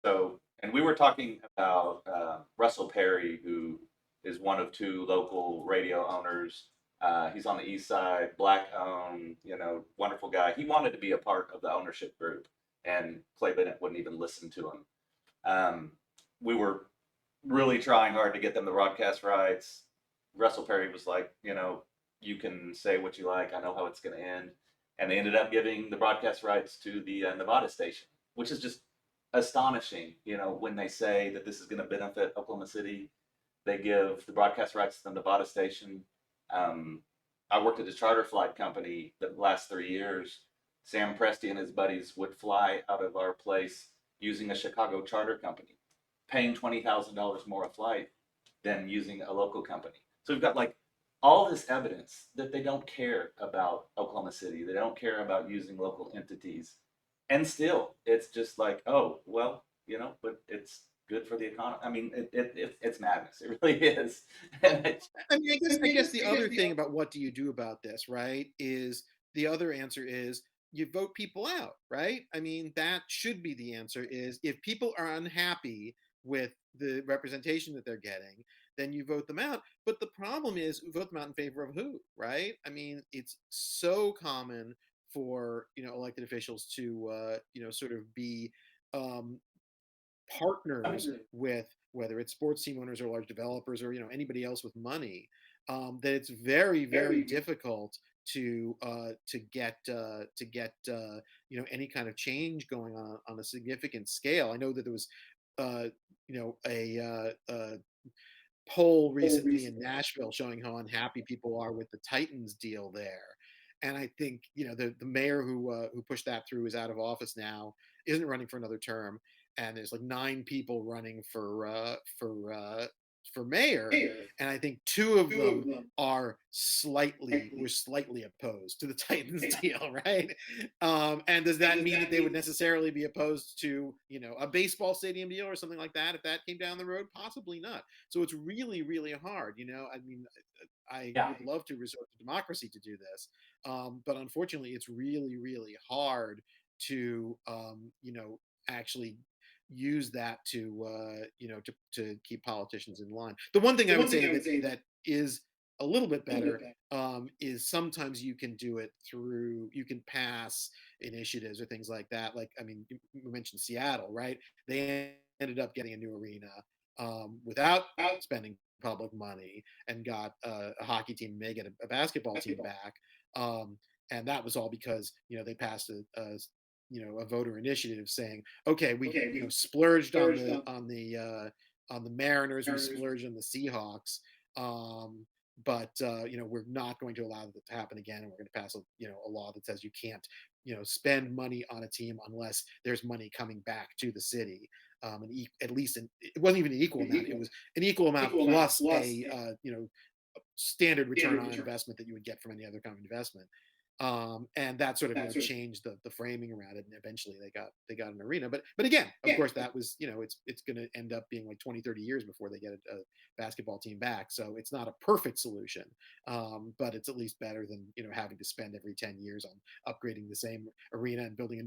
So, and we were talking about Russell Perry, who is one of two local radio owners. He's on the east side, black owned, wonderful guy. He wanted to be a part of the ownership group, and Clay Bennett wouldn't even listen to him. Um, we were really trying hard to get them the broadcast rights. Russell Perry was like, you can say what you like. I know how it's going to end. And they ended up giving the broadcast rights to the Nevada station, which is just astonishing. When they say that this is going to benefit Oklahoma City, they give the broadcast rights to the Nevada station. Um, I worked at a charter flight company the last 3 years. Sam Presti and his buddies would fly out of our place using a Chicago charter company, paying $20,000 more a flight than using a local company. So we've got like all this evidence that they don't care about Oklahoma City. They don't care about using local entities. And still, it's just like, oh, well, but it's good for the economy. I mean, it's madness. It really is. Well, And it, I guess the other thing about what do you do about this, right, is the other answer is you vote people out, right? I mean, that should be the answer is if people are unhappy with the representation that they're getting, then you vote them out. But the problem is vote them out in favor of who, right? I mean, it's so common for, elected officials to sort of be um partners with whether it's sports team owners or large developers or anybody else with money, that it's very very difficult to get any kind of change going on a significant scale. I know that there was uh, a poll recently in Nashville showing how unhappy people are with the Titans deal there. And I think the mayor who pushed that through is out of office now, isn't running for another term, and there's like 9 people running for mayor, and I think 2 of them were slightly opposed to the Titans deal, right? And does that mean that they would necessarily be opposed to a baseball stadium deal or something like that if that came down the road? Possibly not. So it's really, really hard. I mean, I yeah. would love to resort to democracy to do this, but unfortunately, it's really, really hard to, actually use that to keep politicians in line. The one thing I would say that is a little bit better is sometimes you can pass initiatives or things like that. Like, I mean, you mentioned Seattle, right? They ended up getting a new arena without spending public money and got a hockey team, may get a basketball team back. And that was all because they passed a voter initiative saying, okay, we splurged on the Mariners, we splurged on the Seahawks, but we're not going to allow that to happen again, and we're going to pass a law that says you can't spend money on a team unless there's money coming back to the city. At least it wasn't even an equal amount; it was an equal amount plus a standard return on investment that you would get from any other kind of investment. And that sort of changed the framing around it, and eventually they got an arena. But again, of course, that was it's going to end up being like 20, 30 years before they get a basketball team back. So it's not a perfect solution, but it's at least better than having to spend every 10 years on upgrading the same arena and building a